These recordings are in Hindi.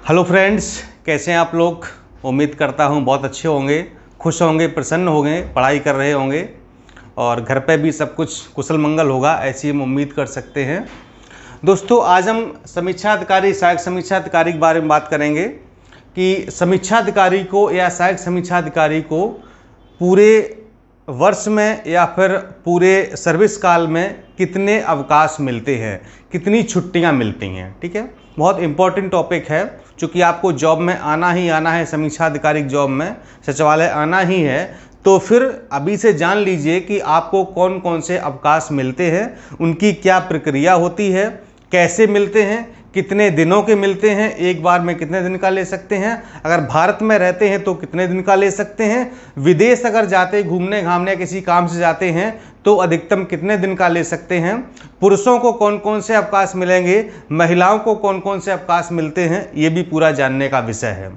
हेलो फ्रेंड्स, कैसे हैं आप लोग। उम्मीद करता हूं बहुत अच्छे होंगे, खुश होंगे, प्रसन्न होंगे, पढ़ाई कर रहे होंगे और घर पे भी सब कुछ कुशल मंगल होगा, ऐसी हम उम्मीद कर सकते हैं। दोस्तों, आज हम समीक्षा अधिकारी, सहायक समीक्षा अधिकारी के बारे में बात करेंगे कि समीक्षा अधिकारी को या सहायक समीक्षा अधिकारी को पूरे वर्ष में या फिर पूरे सर्विस काल में कितने अवकाश मिलते हैं, कितनी छुट्टियां मिलती हैं। ठीक है, बहुत इंपॉर्टेंट टॉपिक है, चूँकि आपको जॉब में आना ही आना है, समीक्षा अधिकारी जॉब में सचिवालय आना ही है, तो फिर अभी से जान लीजिए कि आपको कौन कौन से अवकाश मिलते हैं, उनकी क्या प्रक्रिया होती है, कैसे मिलते हैं, कितने दिनों के मिलते हैं, एक बार में कितने दिन का ले सकते हैं, अगर भारत में रहते हैं तो कितने दिन का ले सकते हैं, विदेश अगर जाते घूमने घामने किसी काम से जाते हैं तो अधिकतम कितने दिन का ले सकते हैं, पुरुषों को कौन कौन से अवकाश मिलेंगे, महिलाओं को कौन कौन से अवकाश मिलते हैं, ये भी पूरा जानने का विषय है।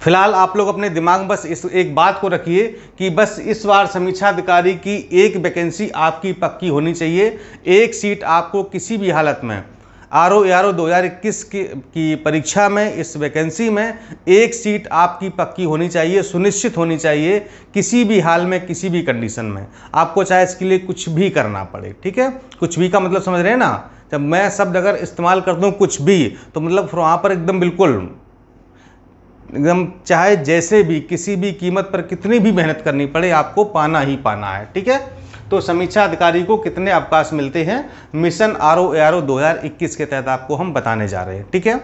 फिलहाल आप लोग अपने दिमाग में बस इस एक बात को रखिए कि बस इस बार समीक्षा अधिकारी की एक वैकेंसी आपकी पक्की होनी चाहिए। एक सीट आपको किसी भी हालत में RO 2021 की परीक्षा में, इस वैकेंसी में एक सीट आपकी पक्की होनी चाहिए, सुनिश्चित होनी चाहिए, किसी भी हाल में, किसी भी कंडीशन में, आपको चाहे इसके लिए कुछ भी करना पड़े। ठीक है, कुछ भी का मतलब समझ रहे हैं ना। जब मैं शब्द अगर इस्तेमाल करता हूँ कुछ भी, तो मतलब वहाँ पर एकदम बिल्कुल एकदम चाहे जैसे भी, किसी भी कीमत पर कितनी भी मेहनत करनी पड़े, आपको पाना ही पाना है। ठीक है, तो समीक्षा अधिकारी को कितने अवकाश मिलते हैं, मिशन RO 2021 के तहत आपको हम बताने जा रहे हैं। ठीक है,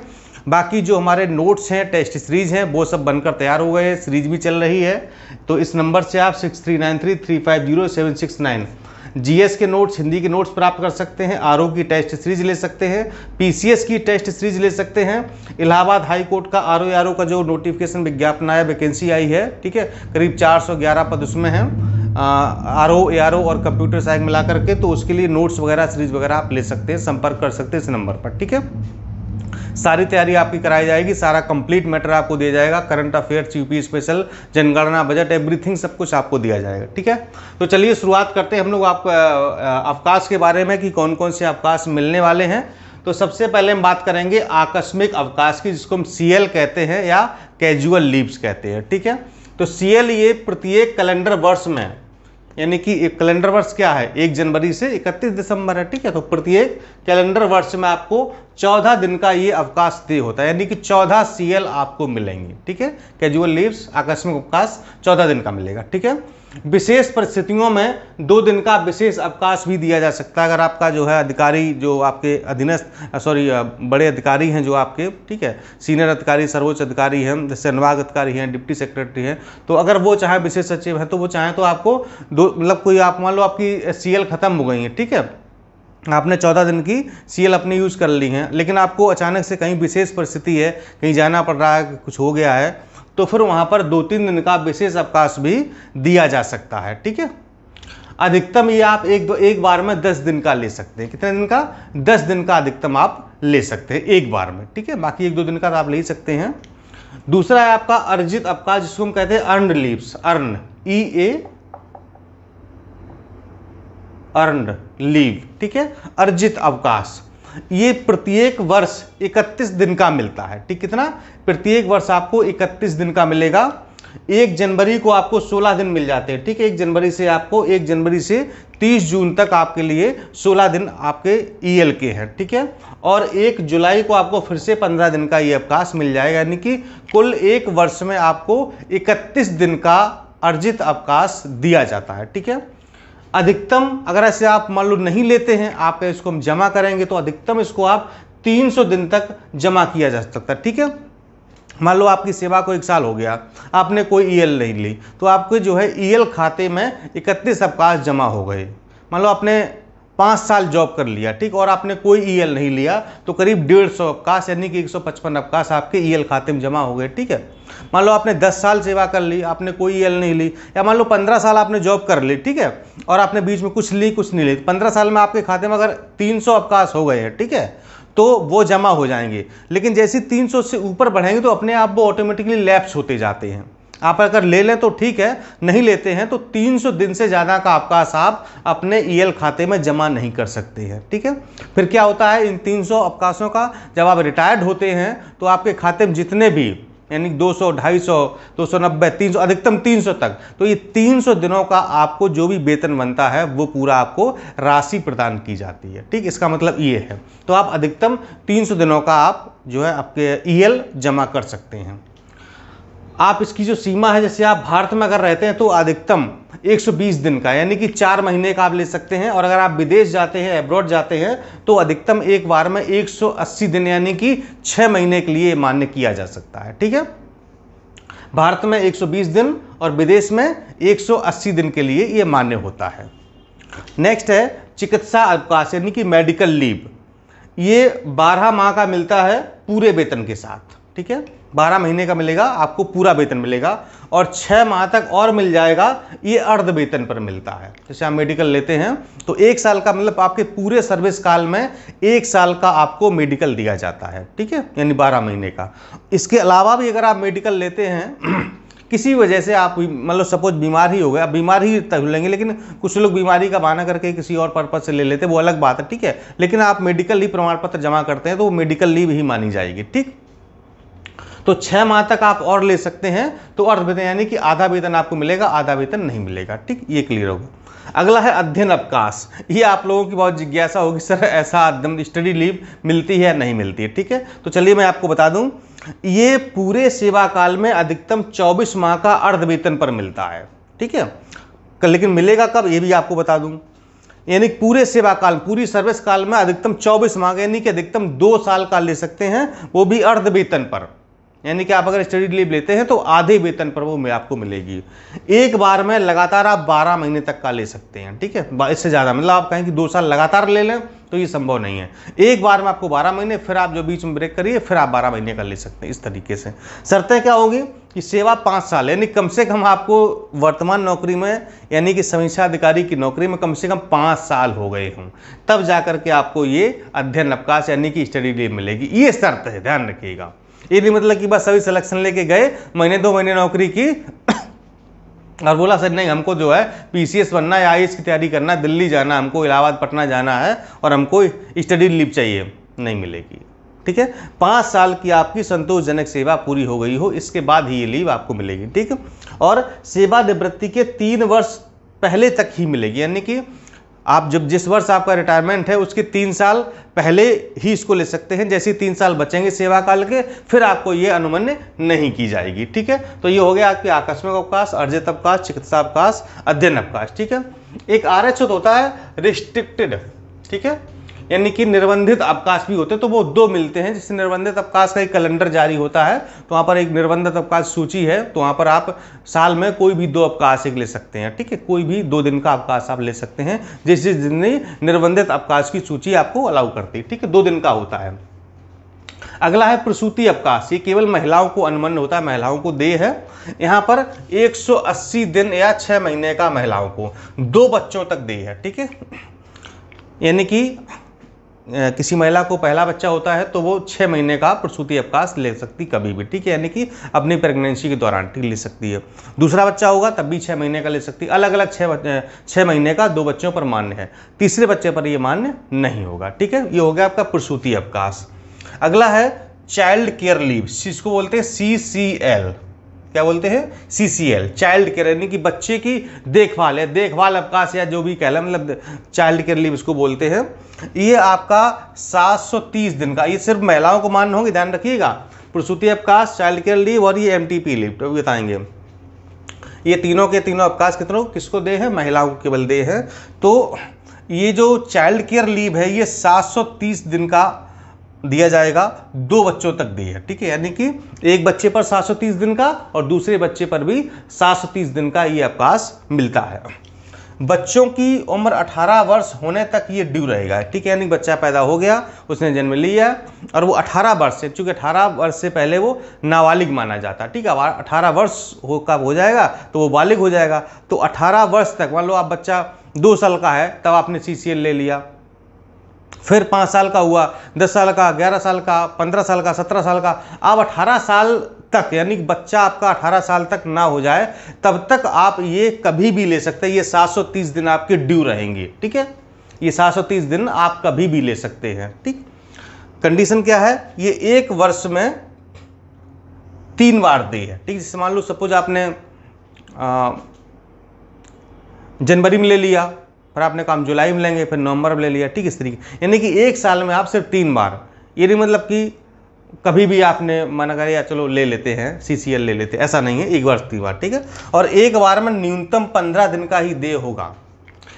बाकी जो हमारे नोट्स हैं, टेस्ट सीरीज हैं, वो सब बनकर तैयार हो गए, सीरीज भी चल रही है। तो इस नंबर से आप 6393350769 GS के नोट्स, हिंदी के नोट्स प्राप्त कर सकते हैं, RO की टेस्ट सीरीज ले सकते हैं, PCS की टेस्ट सीरीज ले सकते हैं, इलाहाबाद हाई कोर्ट का RO का जो नोटिफिकेशन विज्ञापन आया, वैकेंसी आई है, ठीक है, करीब 411 पद उसमें हैं, RO और कंप्यूटर सहायक मिला करके, तो उसके लिए नोट्स वगैरह, सीरीज वगैरह आप ले सकते हैं, संपर्क कर सकते हैं इस नंबर पर। ठीक है, सारी तैयारी आपकी कराई जाएगी, सारा कंप्लीट मैटर आपको दिया जाएगा, करंट अफेयर्स, यूपी स्पेशल, जनगणना, बजट, एवरीथिंग सब कुछ आपको दिया जाएगा। ठीक है, तो चलिए शुरुआत करते हैं हम लोग आपको अवकाश के बारे में कि कौन कौन से अवकाश मिलने वाले हैं। तो सबसे पहले हम बात करेंगे आकस्मिक अवकाश की, जिसको हम CL कहते हैं या कैजुअल लीव्स कहते हैं। ठीक है, तो CL ये प्रत्येक कैलेंडर वर्ष में, यानी कि एक कैलेंडर वर्ष क्या है, 1 जनवरी से 31 दिसंबर है। ठीक है, तो प्रत्येक कैलेंडर वर्ष में आपको 14 दिन का ये अवकाश दे होता है, यानी कि 14 CL आपको मिलेंगे। ठीक है, कैजुअल लीव्स, आकस्मिक अवकाश 14 दिन का मिलेगा। ठीक है, विशेष परिस्थितियों में 2 दिन का विशेष अवकाश भी दिया जा सकता है। अगर आपका जो है अधिकारी, जो आपके अधीनस्थ बड़े अधिकारी हैं जो आपके, ठीक है, सीनियर अधिकारी, सर्वोच्च अधिकारी हैं, जैसे अनुभाग अधिकारी हैं, डिप्टी सेक्रेटरी हैं, तो अगर वो चाहे, विशेष सचिव है, तो वो चाहे तो आपको मतलब कोई, आप मान लो आपकी CL खत्म हो गई है, ठीक है, आपने 14 दिन की CL अपनी यूज कर ली है, लेकिन आपको अचानक से कहीं विशेष परिस्थिति है, कहीं जाना पड़ रहा है, कुछ हो गया है, तो फिर वहां पर 2-3 दिन का विशेष अवकाश भी दिया जा सकता है। ठीक है, अधिकतम ये आप एक बार में 10 दिन का ले सकते हैं। कितने दिन का? 10 दिन का अधिकतम आप ले सकते हैं एक बार में। ठीक है, बाकी 1-2 दिन का तो आप ले ही सकते हैं। दूसरा है आपका अर्जित अवकाश, जिसको हम कहते हैं अर्न्ड लीव्स, अर्न्ड लीव। ठीक है, अर्जित अवकाश, ये प्रत्येक वर्ष 31 दिन का मिलता है। ठीक, कितना? प्रत्येक वर्ष आपको 31 दिन का मिलेगा। 1 जनवरी को आपको 16 दिन मिल जाते हैं। ठीक है, 1 जनवरी से आपको 1 जनवरी से 30 जून तक आपके लिए 16 दिन आपके EL के हैं। ठीक है, और 1 जुलाई को आपको फिर से 15 दिन का ये अवकाश मिल जाएगा, यानी कि कुल एक वर्ष में आपको 31 दिन का अर्जित अवकाश दिया जाता है। ठीक है, अधिकतम अगर ऐसे आप मान लो नहीं लेते हैं, आप इसको हम जमा करेंगे तो अधिकतम इसको आप 300 दिन तक जमा किया जा सकता है। ठीक है, मान लो आपकी सेवा को 1 साल हो गया, आपने कोई EL नहीं ली, तो आपके जो है EL खाते में 31 अवकाश जमा हो गए। मान लो आपने 5 साल जॉब कर लिया, ठीक, और आपने कोई EL नहीं लिया, तो करीब 150 अवकाश, यानी कि 155 अवकाश आपके EL खाते में जमा हो गए। ठीक है, मान लो आपने 10 साल सेवा कर ली, आपने कोई EL नहीं ली, या मान लो 15 साल आपने जॉब कर ली, ठीक है, और आपने बीच में कुछ ली कुछ नहीं ली, 15 साल में आपके खाते में अगर 300 अवकाश हो गए हैं, ठीक है, तो वो जमा हो जाएंगे। लेकिन जैसे 300 से ऊपर बढ़ेंगे तो अपने आप वो ऑटोमेटिकली लैप्स होते जाते हैं। आप अगर ले लें तो ठीक है, नहीं लेते हैं तो 300 दिन से ज़्यादा का अवकाश आप अपने ईएल खाते में जमा नहीं कर सकते हैं। ठीक है, फिर क्या होता है इन 300 अवकाशों का, जब आप रिटायर्ड होते हैं तो आपके खाते में जितने भी यानी 200, 250, 290, 300, अधिकतम 300 तक, तो ये 300 दिनों का आपको जो भी वेतन बनता है वो पूरा आपको राशि प्रदान की जाती है। ठीक, इसका मतलब ये है। तो आप अधिकतम 300 दिनों का आप जो है आपके ईएल जमा कर सकते हैं। आप इसकी जो सीमा है, जैसे आप भारत में अगर रहते हैं तो अधिकतम 120 दिन का यानी कि 4 महीने का आप ले सकते हैं, और अगर आप विदेश जाते हैं, अब्रॉड जाते हैं, तो अधिकतम एक बार में 180 दिन यानी कि 6 महीने के लिए मान्य किया जा सकता है। ठीक है, भारत में 120 दिन और विदेश में 180 दिन के लिए ये मान्य होता है। नेक्स्ट है चिकित्सा अवकाश यानी कि मेडिकल लीव। ये 12 माह का मिलता है पूरे वेतन के साथ। ठीक है, 12 महीने का मिलेगा, आपको पूरा वेतन मिलेगा, और 6 माह तक और मिल जाएगा, ये अर्ध वेतन पर मिलता है। जैसे आप मेडिकल लेते हैं तो 1 साल का मतलब आपके पूरे सर्विस काल में 1 साल का आपको मेडिकल दिया जाता है। ठीक है, यानी 12 महीने का। इसके अलावा भी अगर आप मेडिकल लेते हैं किसी वजह से, आप मतलब सपोज बीमार ही हो गए, आप बीमार ही तब लेंगे, लेकिन कुछ लोग बीमारी का बहाना करके किसी और पर्पज से ले लेते हैं, वो अलग बात है। ठीक है, लेकिन आप मेडिकल लीव प्रमाण पत्र जमा करते हैं तो वो मेडिकल लीव ही मानी जाएगी। ठीक, तो 6 माह तक आप और ले सकते हैं, तो अर्ध वेतन यानी कि आधा वेतन आपको मिलेगा, आधा वेतन नहीं मिलेगा। ठीक, ये क्लियर होगा। अगला है अध्ययन अवकाश। ये आप लोगों की बहुत जिज्ञासा होगी, सर ऐसा स्टडी लीव मिलती है या नहीं मिलती है। ठीक है, तो चलिए मैं आपको बता दूं, ये पूरे सेवा काल में अधिकतम 24 माह का अर्ध वेतन पर मिलता है। ठीक है, लेकिन मिलेगा कब ये भी आपको बता दूं, यानी पूरे सेवा काल, पूरी सर्विस काल में अधिकतम 24 माह यानी कि अधिकतम 2 साल का ले सकते हैं, वो भी अर्ध वेतन पर। यानी कि आप अगर स्टडी लीव लेते हैं तो आधे वेतन पर वो आपको मिलेगी। एक बार में लगातार आप 12 महीने तक का ले सकते हैं। ठीक है, इससे ज़्यादा मतलब आप कहें कि 2 साल लगातार ले लें तो ये संभव नहीं है। एक बार में आपको 12 महीने, फिर आप जो बीच में ब्रेक करिए, फिर आप 12 महीने का ले सकते हैं। इस तरीके से शर्तें क्या होगी कि सेवा 5 साल यानी कम से कम आपको वर्तमान नौकरी में यानी कि समीक्षा अधिकारी की नौकरी में कम से कम 5 साल हो गए हों, तब जाकर के आपको ये अध्ययन अवकाश यानी कि स्टडी लीव मिलेगी। ये शर्त है, ध्यान रखिएगा। ये नहीं मतलब कि बस सभी सिलेक्शन लेके गए, महीने 2 महीने नौकरी की और बोला सर नहीं हमको जो है पीसीएस बनना है, आईएएस की तैयारी करना है, दिल्ली जाना, हमको इलाहाबाद पटना जाना है और हमको स्टडी लीव चाहिए, नहीं मिलेगी। ठीक है, 5 साल की आपकी संतोषजनक सेवा पूरी हो गई हो, इसके बाद ही ये लीव आपको मिलेगी। ठीक है, और सेवानिवृत्ति के 3 वर्ष पहले तक ही मिलेगी, यानी कि आप जब जिस वर्ष आपका रिटायरमेंट है उसके 3 साल पहले ही इसको ले सकते हैं। जैसे 3 साल बचेंगे सेवा काल के, फिर आपको ये अनुमन्य नहीं की जाएगी। ठीक है, तो ये हो गया आपके आकस्मिक अवकाश, अर्जित अवकाश, चिकित्सा अवकाश, अध्ययन अवकाश। ठीक है, एक आरक्षित होता है रिस्ट्रिक्टेड। ठीक है, यानी कि निर्बंधित अवकाश भी होते हैं, तो वो 2 मिलते हैं। जिससे निर्बंधित अवकाश का एक कैलेंडर जारी होता है, तो वहाँ पर एक निर्बंधित अवकाश सूची है, तो वहाँ पर आप साल में कोई भी 2 अवकाश एक ले सकते हैं। ठीक है, कोई भी 2 दिन का अवकाश आप ले सकते हैं, जिस दिन निर्बंधित अवकाश की सूची आपको अलाउ करती है। ठीक है, 2 दिन का होता है। अगला है प्रसूति अवकाश। ये केवल महिलाओं को अनुमन्य होता है, महिलाओं को देय है। यहाँ पर 180 दिन या 6 महीने का महिलाओं को, 2 बच्चों तक देय है। ठीक है, यानी कि किसी महिला को पहला बच्चा होता है तो वो 6 महीने का प्रसूति अवकाश ले सकती कभी भी। ठीक है, यानी कि अपनी प्रेगनेंसी के दौरान ठीक ले सकती है। दूसरा बच्चा होगा तब भी 6 महीने का ले सकती है। अलग अलग 6 महीने का 2 बच्चों पर मान्य है, तीसरे बच्चे पर ये मान्य नहीं होगा। ठीक है, ये हो गया आपका प्रसूति अवकाश। अगला है चाइल्ड केयर लीव, जिसको बोलते हैं CCL। क्या बोलते हैं? CCL, चाइल्ड केयर, यानी कि बच्चे की देखभाल है, देखभाल अवकाश या जो भी कह लें, मतलब चाइल्ड केयर लीव इसको बोलते हैं। ये आपका 730 दिन का, ये सिर्फ महिलाओं को मान्य होगी, ध्यान रखिएगा। प्रसूति अवकाश, चाइल्ड केयर लीव और ये MTP लीव तो बताएंगे। ये तीनों के तीनों अवकाश किसको दे हैं? महिलाओं को केवल दे हैं। तो ये जो चाइल्ड केयर लीव है ये 730 दिन का दिया जाएगा, 2 बच्चों तक दी है। ठीक है, यानी कि एक बच्चे पर 730 दिन का और दूसरे बच्चे पर भी 730 दिन का ये अवकाश मिलता है। बच्चों की उम्र 18 वर्ष होने तक ये ड्यू रहेगा। ठीक है, यानी बच्चा पैदा हो गया, उसने जन्म लिया और वो 18 वर्ष से, चूंकि 18 वर्ष से पहले वो नाबालिग माना जाता है। ठीक है, 18 वर्ष कब हो जाएगा तो वो बालिग हो जाएगा। तो 18 वर्ष तक, मान लो आप बच्चा 2 साल का है तब आपने CCL ले लिया, फिर 5 साल का हुआ, 10 साल का, 11 साल का, 15 साल का, 17 साल का, आप 18 साल तक, यानी कि बच्चा आपका 18 साल तक ना हो जाए तब तक आप ये कभी भी ले सकते हैं। ये 730 दिन आपके ड्यू रहेंगे, ठीक है। ये 730 दिन आप कभी भी ले सकते हैं, ठीक। कंडीशन क्या है, ये 1 वर्ष में 3 बार दी है, ठीक। जैसे मान लो सपोज आपने जनवरी में ले लिया, फिर आपने काम जुलाई में लेंगे, फिर नवंबर में ले लिया, ठीक। इस तरीके, यानी कि 1 साल में आप सिर्फ 3 बार, ये नहीं मतलब कि कभी भी आपने मना करे या चलो ले लेते हैं CCL ले लेते हैं, ऐसा नहीं है। 1 वर्ष 3 बार, ठीक है। और 1 बार में न्यूनतम 15 दिन का ही देय होगा,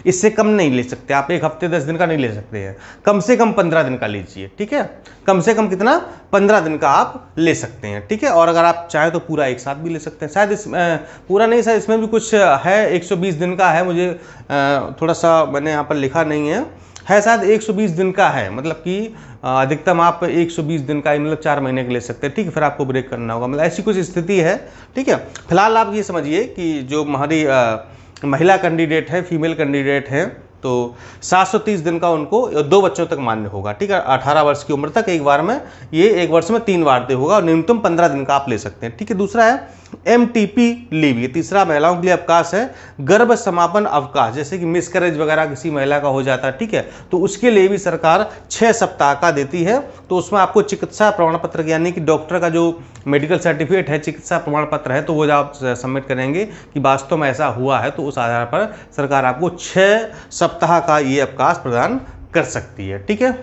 इससे कम नहीं ले सकते आप। 1 हफ्ते 10 दिन का नहीं ले सकते हैं, कम से कम 15 दिन का लीजिए, ठीक है। कम से कम कितना, 15 दिन का आप ले सकते हैं, ठीक है। और अगर आप चाहें तो पूरा एक साथ भी ले सकते हैं, शायद पूरा नहीं, शायद इसमें भी कुछ है 120 दिन का है, मुझे थोड़ा सा मैंने यहाँ पर लिखा नहीं है शायद 120 दिन का है, मतलब कि अधिकतम आप 120 दिन का ही, मतलब 4 महीने के ले सकते हैं, ठीक है। फिर आपको ब्रेक करना होगा, मतलब ऐसी कुछ स्थिति है, ठीक है। फिलहाल आप ये समझिए कि जो हमारी महिला कैंडिडेट है, फीमेल कैंडिडेट है, तो 730 दिन का उनको 2 बच्चों तक मान्य होगा, ठीक है। 18 वर्ष की उम्र तक 1 बार में, ये 1 वर्ष में 3 बार दे होगा, और न्यूनतम 15 दिन का आप ले सकते हैं, ठीक है। दूसरा है MTP लीव, ये तीसरा महिलाओं के लिए अवकाश है। गर्भ समापन अवकाश, जैसे कि मिसकैरेज वगैरह किसी महिला का हो जाता है, ठीक है, तो उसके लिए भी सरकार 6 सप्ताह का देती है। तो उसमें आपको चिकित्सा प्रमाण पत्र, यानी कि डॉक्टर का जो मेडिकल सर्टिफिकेट है, चिकित्सा प्रमाण पत्र है, तो वो जब आप सबमिट करेंगे कि वास्तव में ऐसा हुआ है, तो उस आधार पर सरकार आपको 6 सप्ताह का ये अवकाश प्रदान कर सकती है, ठीक है।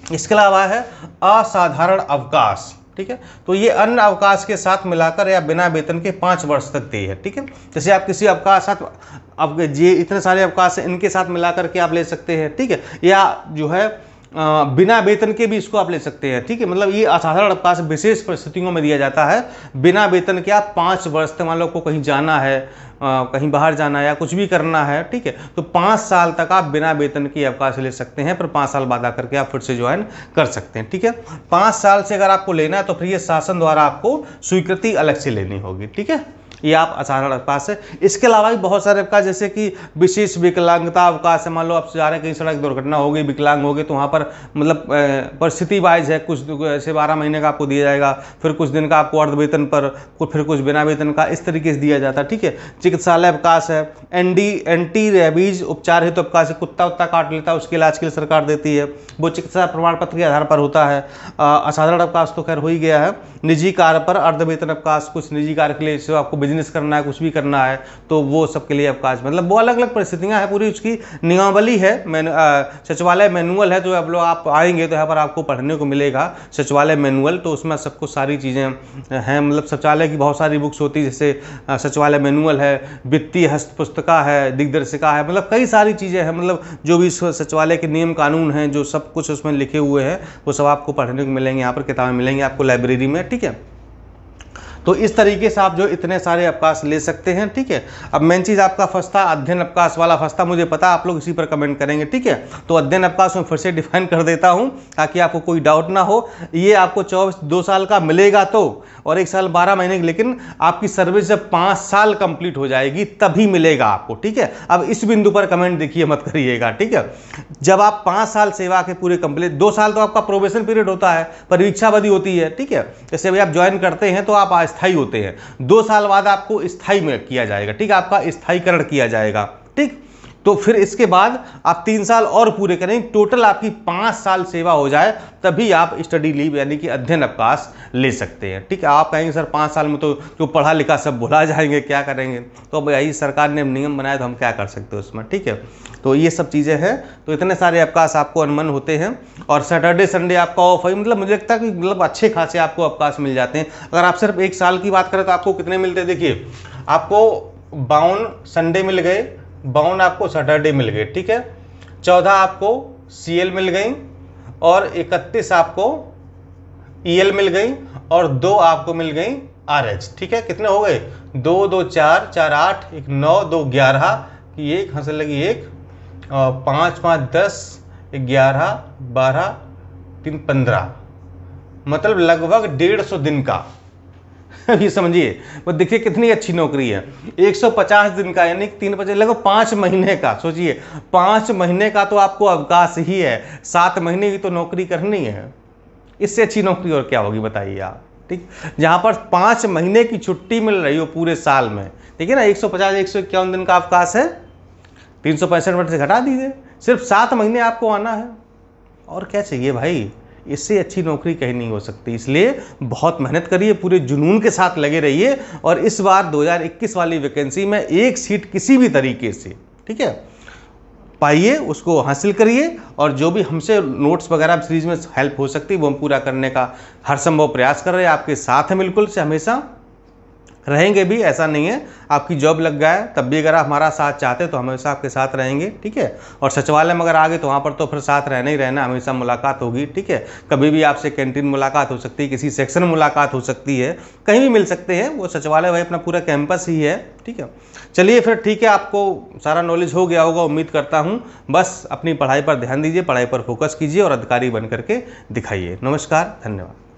इसके अलावा है असाधारण अवकाश, ठीक है। तो ये अन्य अवकाश के साथ मिलाकर या बिना वेतन के 5 वर्ष तक देय है, ठीक है। जैसे आप किसी अवकाश साथ, अब ये इतने सारे अवकाश हैं, इनके साथ मिलाकर के आप ले सकते हैं, ठीक है। या जो है बिना वेतन के भी इसको आप ले सकते हैं, ठीक है। मतलब ये असाधारण अवकाश विशेष परिस्थितियों में दिया जाता है, बिना वेतन के आप 5 वर्ष तक, मान लो आपको कहीं जाना है, कहीं बाहर जाना है या कुछ भी करना है, ठीक है, तो 5 साल तक आप बिना वेतन के अवकाश ले सकते हैं। फिर 5 साल बाद आकर के आप फिर से ज्वाइन कर सकते हैं, ठीक है। 5 साल से अगर आपको लेना है तो फिर ये शासन द्वारा आपको स्वीकृति अलग से लेनी होगी, ठीक है। ये आप असाधारण अवकाश है। इसके अलावा भी बहुत सारे अवकाश, जैसे कि विशेष विकलांगता अवकाश है। मान लो आप जा रहे हैं, कहीं सड़क दुर्घटना हो गई, विकलांग हो गए, तो वहाँ पर मतलब परिस्थिति वाइज है, कुछ ऐसे 12 महीने का आपको दिया जाएगा, फिर कुछ दिन का आपको अर्ध वेतन पर, फिर कुछ बिना वेतन का, इस तरीके से दिया जाता है, ठीक है। चिकित्सालय अवकाश है। एंटी रेबीज उपचार हेतु अवकाश है, कुत्ता उत्ता काट लेता है उसके इलाज के लिए सरकार देती है, वो चिकित्सा प्रमाण पत्र के आधार पर होता है। असाधारण अवकाश तो खैर हो ही गया है। निजी कार्य पर अर्ध वेतन अवकाश, कुछ निजी कार्य के लिए आपको बिजनेस करना है, कुछ भी करना है, तो वो सबके लिए अवकाश, मतलब वो अलग अलग परिस्थितियां हैं, पूरी उसकी नियमावली है। सचिवालय मैनुअल है, जो अब लोग आप आएंगे तो यहाँ पर आपको पढ़ने को मिलेगा सचिवालय मैनुअल, तो उसमें सबको सारी चीज़ें हैं। मतलब सचिवालय की बहुत सारी बुक्स होती है, जैसे सचिवालय मैनुअल है, वित्तीय हस्त पुस्तिका है, दिग्दर्शिका है, मतलब कई सारी चीज़ें हैं। मतलब जो भी सचिवालय के नियम कानून हैं, जो सब कुछ उसमें लिखे हुए हैं, वो सब आपको पढ़ने को मिलेंगे, यहाँ पर किताबें मिलेंगी आपको लाइब्रेरी में, ठीक है। तो इस तरीके से आप जो इतने सारे अवकाश ले सकते हैं, ठीक है। अब मेन चीज़ आपका फंसता अध्ययन अवकाश वाला फंसता, मुझे पता आप लोग इसी पर कमेंट करेंगे, ठीक है। तो अध्ययन अवकाश में फिर से डिफाइन कर देता हूं ताकि आपको कोई डाउट ना हो। ये आपको 2 साल का मिलेगा तो, और 1 साल 12 महीने की, लेकिन आपकी सर्विस जब 5 साल कंप्लीट हो जाएगी तभी मिलेगा आपको, ठीक है। अब इस बिंदु पर कमेंट देखिए मत करिएगा, ठीक है। जब आप 5 साल सेवा के पूरे कंप्लीट, 2 साल तो आपका प्रोबेशन पीरियड होता है, परीक्षावधि होती है, ठीक है। जैसे अभी आप ज्वाइन करते हैं तो आप अस्थायी होते हैं, 2 साल बाद आपको स्थायी में किया जाएगा, ठीक है, आपका स्थायीकरण किया जाएगा, ठीक। तो फिर इसके बाद आप 3 साल और पूरे करें, टोटल आपकी 5 साल सेवा हो जाए, तभी आप स्टडी लीव यानी कि अध्ययन अवकाश ले सकते हैं, ठीक है। आप कहेंगे सर 5 साल में तो जो पढ़ा लिखा सब भुला जाएंगे, क्या करेंगे? तो अब यही सरकार ने नियम बनाया, तो हम क्या कर सकते हैं उसमें, ठीक है। तो ये सब चीज़ें हैं। तो इतने सारे अवकाश आपको अनुमन होते हैं, और सैटरडे संडे आपका ऑफ है, मतलब मुझे लगता है कि मतलब अच्छे खासे आपको अवकाश मिल जाते हैं। अगर आप सिर्फ 1 साल की बात करें तो आपको कितने मिलते हैं? देखिए, आपको 52 संडे मिल गए, 52 आपको सैटरडे मिल गए, ठीक है। 14 आपको CL मिल गई, और 31 आपको EL मिल गई, और 2 आपको मिल गई RH, ठीक है। कितने हो गए? 2 2 4 4 8 1 9 2 11 की 1 हंसने लगी 1 5 5 10 11 12 3 15, मतलब लगभग 150 दिन का। ये समझिए, वो देखिए कितनी अच्छी नौकरी है। 150 दिन का, यानी 3 बजे लगभग 5 महीने का। सोचिए 5 महीने का तो आपको अवकाश ही है, 7 महीने की तो नौकरी करनी है। इससे अच्छी नौकरी और क्या होगी बताइए आप, ठीक, जहाँ पर 5 महीने की छुट्टी मिल रही हो पूरे साल में, ठीक है ना। 150 151 दिन का अवकाश है, 365 मिनट से घटा दीजिए, सिर्फ 7 महीने आपको आना है, और क्या चाहिए भाई। इससे अच्छी नौकरी कहीं नहीं हो सकती। इसलिए बहुत मेहनत करिए, पूरे जुनून के साथ लगे रहिए, और इस बार 2021 वाली वैकेंसी में एक सीट किसी भी तरीके से, ठीक है, पाइए, उसको हासिल करिए, और जो भी हमसे नोट्स वगैरह सीरीज में हेल्प हो सकती है वो हम पूरा करने का हर संभव प्रयास कर रहे हैं। आपके साथ हैं, बिल्कुल से हमेशा रहेंगे भी, ऐसा नहीं है। आपकी जॉब लग गया है तब भी अगर आप हमारा साथ चाहते तो हमेशा आपके साथ रहेंगे, ठीक है। और सचिवालय में अगर आ गए तो वहाँ पर तो फिर साथ रहना ही रहना, हमेशा मुलाकात होगी, ठीक है। कभी भी आपसे कैंटीन मुलाकात हो सकती है, किसी सेक्शन मुलाकात हो सकती है, कहीं भी मिल सकते हैं। वो सचिवालय भाई अपना पूरा कैंपस ही है, ठीक है। चलिए फिर ठीक है, आपको सारा नॉलेज हो गया होगा उम्मीद करता हूँ। बस अपनी पढ़ाई पर ध्यान दीजिए, पढ़ाई पर फोकस कीजिए और अधिकारी बन करके दिखाइए। नमस्कार, धन्यवाद।